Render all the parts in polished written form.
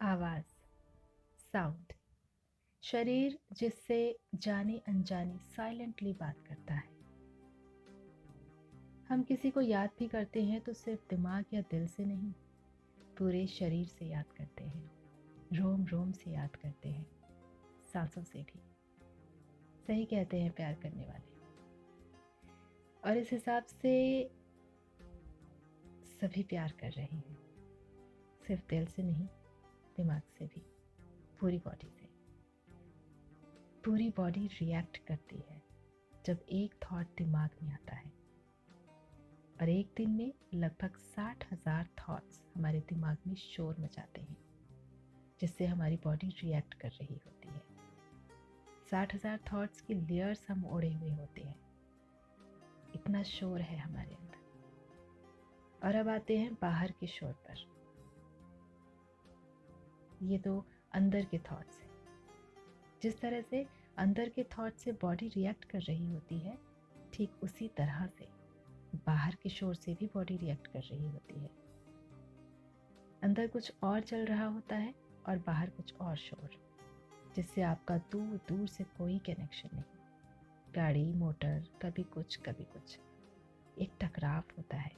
आवाज़, साउंड, शरीर जिससे जाने अनजाने साइलेंटली बात करता है। हम किसी को याद भी करते हैं तो सिर्फ दिमाग या दिल से नहीं, पूरे शरीर से याद करते हैं, रोम रोम से याद करते हैं, सांसों से भी। सही कहते हैं प्यार करने वाले। और इस हिसाब से सभी प्यार कर रहे हैं, सिर्फ दिल से नहीं, दिमाग से भी, पूरी बॉडी से। पूरी बॉडी रिएक्ट करती है जब एक थॉट दिमाग में आता है। और एक दिन में लगभग 60,000 थॉट्स हमारे दिमाग में शोर मचाते हैं, जिससे हमारी बॉडी रिएक्ट कर रही होती है। 60,000 थॉट्स की लेयर्स हम ओढ़े हुए होते हैं, इतना शोर है हमारे अंदर। और अब आते हैं बाहर के शोर पर। ये तो अंदर के थॉट्स हैं। जिस तरह से अंदर के थॉट से बॉडी रिएक्ट कर रही होती है, ठीक उसी तरह से बाहर के शोर से भी बॉडी रिएक्ट कर रही होती है। अंदर कुछ और चल रहा होता है और बाहर कुछ और शोर, जिससे आपका दूर दूर से कोई कनेक्शन नहीं। गाड़ी मोटर, कभी कुछ कभी कुछ, एक टकराव होता है,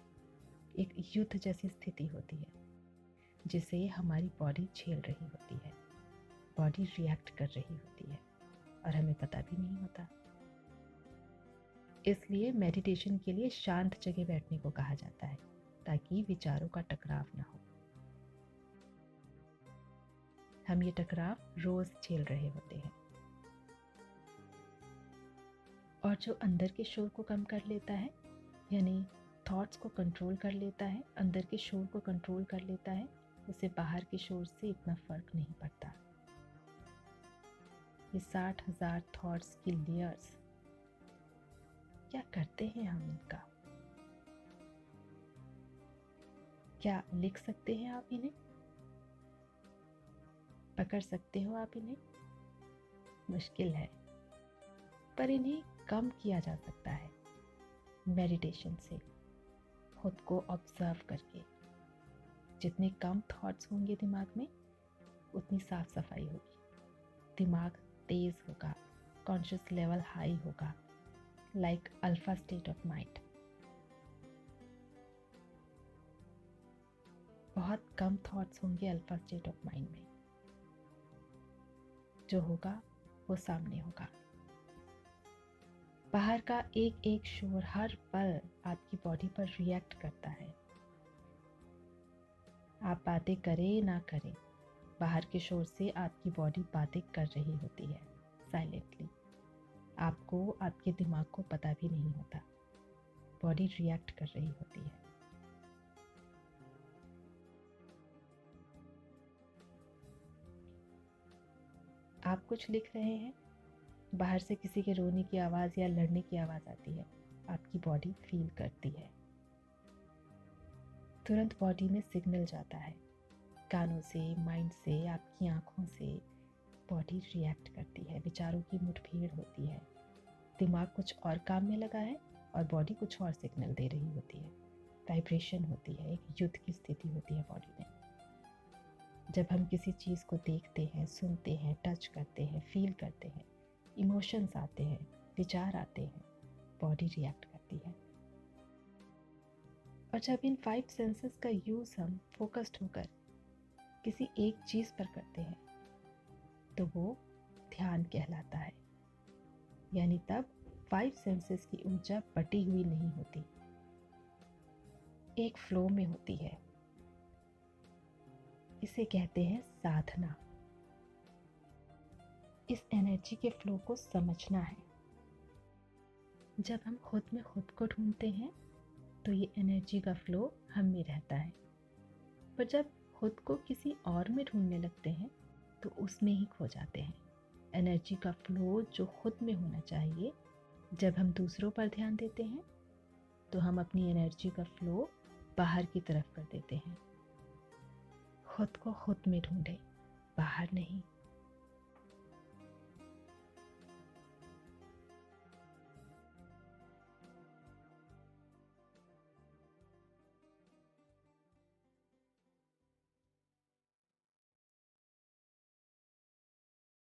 एक युद्ध जैसी स्थिति होती है, जिसे हमारी बॉडी झेल रही होती है, बॉडी रिएक्ट कर रही होती है और हमें पता भी नहीं होता। इसलिए मेडिटेशन के लिए शांत जगह बैठने को कहा जाता है, ताकि विचारों का टकराव ना हो। हम ये टकराव रोज झेल रहे होते हैं। और जो अंदर के शोर को कम कर लेता है, यानी थॉट्स को कंट्रोल कर लेता है, अंदर के शोर को कंट्रोल कर लेता है, उसे बाहर के शोर से इतना फर्क नहीं पड़ता। ये 60,000 थॉट्स की लेयर्स, क्या करते हैं हम इनका? क्या लिख सकते हैं आप इन्हें? पकड़ सकते हो आप इन्हें? मुश्किल है, पर इन्हें कम किया जा सकता है मेडिटेशन से, खुद को ऑब्जर्व करके। जितने कम थॉट्स होंगे दिमाग में, उतनी साफ सफाई होगी, दिमाग तेज होगा, कॉन्शियस लेवल हाई होगा, like alpha state of mind. बहुत कम थॉट्स होंगे अल्फा स्टेट ऑफ माइंड में। जो होगा वो सामने होगा। बाहर का एक एक शोर हर पल आपकी बॉडी पर रिएक्ट करता है। आप बातें करें ना करें, बाहर के शोर से आपकी बॉडी बातें कर रही होती है साइलेंटली। आपको आपके दिमाग को पता भी नहीं होता, बॉडी रिएक्ट कर रही होती है। आप कुछ लिख रहे हैं, बाहर से किसी के रोने की आवाज़ या लड़ने की आवाज़ आती है, आपकी बॉडी फील करती है, तुरंत बॉडी में सिग्नल जाता है, कानों से, माइंड से, आपकी आंखों से बॉडी रिएक्ट करती है। विचारों की मुठभेड़ होती है, दिमाग कुछ और काम में लगा है और बॉडी कुछ और सिग्नल दे रही होती है। वाइब्रेशन होती है, एक युद्ध की स्थिति होती है बॉडी में। जब हम किसी चीज़ को देखते हैं, सुनते हैं, टच करते हैं, फील करते हैं, इमोशंस आते हैं, विचार आते हैं, बॉडी रिएक्ट करती है। और जब इन 5 सेंसेस का यूज़ हम फोकस्ड होकर किसी एक चीज़ पर करते हैं, तो वो ध्यान कहलाता है। यानी तब 5 सेंसेस की ऊर्जा बटी हुई नहीं होती, एक फ्लो में होती है। इसे कहते हैं साधना। इस एनर्जी के फ्लो को समझना है। जब हम खुद में खुद को ढूंढते हैं, तो ये एनर्जी का फ्लो हम में रहता है। पर जब खुद को किसी और में ढूंढने लगते हैं, तो उसमें ही खो जाते हैं। एनर्जी का फ्लो जो खुद में होना चाहिए, जब हम दूसरों पर ध्यान देते हैं, तो हम अपनी एनर्जी का फ्लो बाहर की तरफ कर देते हैं। खुद को खुद में ढूंढें, बाहर नहीं।